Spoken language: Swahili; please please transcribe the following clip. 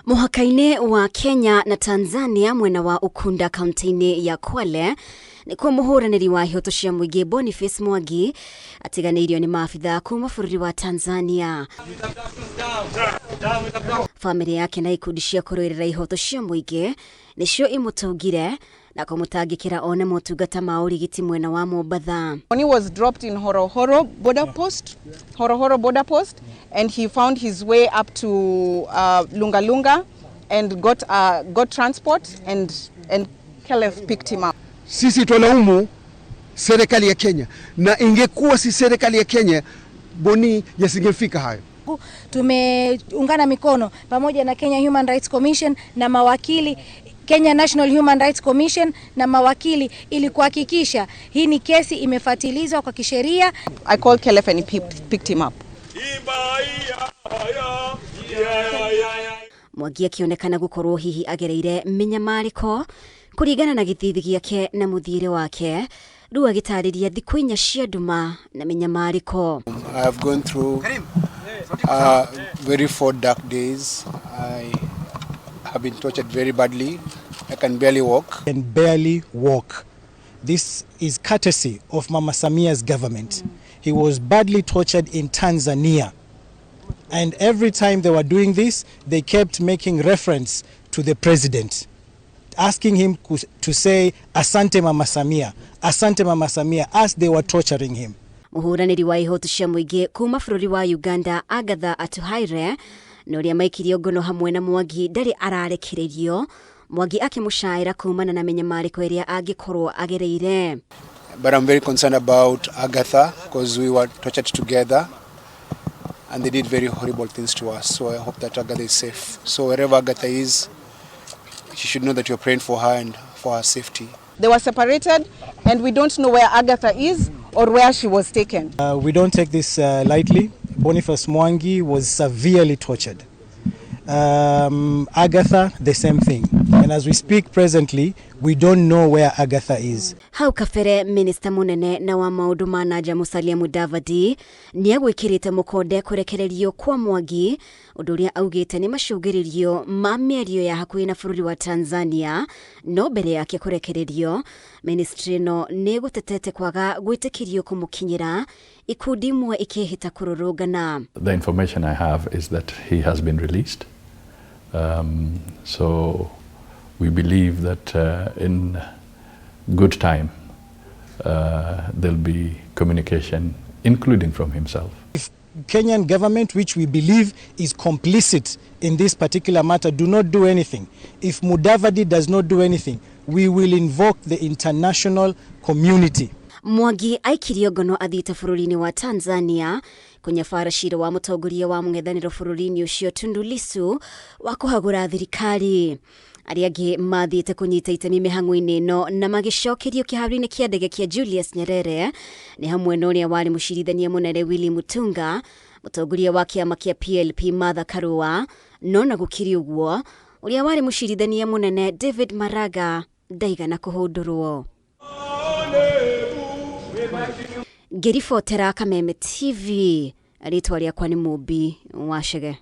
Muhakaine wa Kenya na Tanzania mwena wa Ukunda kaunti-ini ya Kwale ni kwa muhuraniri wa IHOTO cia muingi Boniface Mwangi atiganeirio ni maafitha kuma bururi wa Tanzania. Family yake na ikundi cia kuruirira IHOTO cia muingi nicio imutugire na kumutangikira one motungata ma urigiti mwena wa Mombatha. He was dropped in Horohoro border post, and he found his way up to Lunga and got transport and KLF picked him up. Sisi tunalaumu serikali ya Kenya, na ingekuwa si serikali ya Kenya Boni yasingefika hayo. Tumeungana mikono pamoja na Kenya Human Rights Commission na mawakili, Kenya National Human Rights Commission na mawakili ili kuhakikisha hii ni kesi imefuatilizwa kwa kisheria. I called KLF and he picked him up. Mwangi akionekana gukorwo hihi agereire MINYAMARIKO kurigana na githithi giake na muthire wake riu agitariria thiku inya cia nduma na MINYAMARIKO. I have gone through very 4 dark days. I have been tortured very badly. I can barely walk. This is courtesy of Mama Samia's government. He was badly tortured in Tanzania. And every time they were doing this, they kept making reference to the president, asking him to say, Asante Mama Samia, as they were torturing him. Muhuraniri wa IHOTO cia muingi kuma bururi wa Uganda AKORETWO noria maikirio ngono hamwe na Mwangi ndari ararekererio, Mwangi akimushaira kumana na MINYAMARIKO iria angikorwo agereire. But I'm very concerned about Agatha because we were tortured together and they did very horrible things to us. So I hope that Agatha is safe. So wherever Agatha is, she should know that you're praying for her and for her safety. They were separated and we don't know where Agatha is or where she was taken. We don't take this lightly. Boniface Mwangi was severely tortured. Agatha, the same thing. And as we speak presently, we don't know where Agatha is. Hau kafere Minister munene na wa maundu ma nanja Musalia Mudavadi ni agwikirite mukonde kurekererio kwa Mwangi undu uria augite ni macungiririo ma mĩario ya hakuhi na bururi wa Tanzania no mbere yake kurekererio ministry no ni gutetete kwaga gwitikirio kumukinyira ikundi imwe ikihita kururugana. The information I have is that he has been released. So we believe that in good time there'll be communication, including from himself. If Kenyan government, which we believe is complicit in this particular matter, do not do anything, if Mudavadi does not do anything, we will invoke the international community. Mwangi aikirio ngono athite bururi-ini wa Tanzania kunyabara cira wa mutongoria wa mung'ethaniro bururi-ini ucio Tundu Lissu wa kuhagura thirikari. Aria angi mathite kunyita itemi mihang'o-ini no na magicokerio kiharo-ini kia ndege kia Julius Nyerere ni hamwe na uria wari mucirithania munene Willy Mutunga, mutongoria wa kiama kia PLP Martha Karua, no na gukiri uguo uria wari mucirithania munene David Maraga ndaigana kuhundurwo. Ngiribotera Kameme TV, ritwa riakwa ni Mubi Wachege.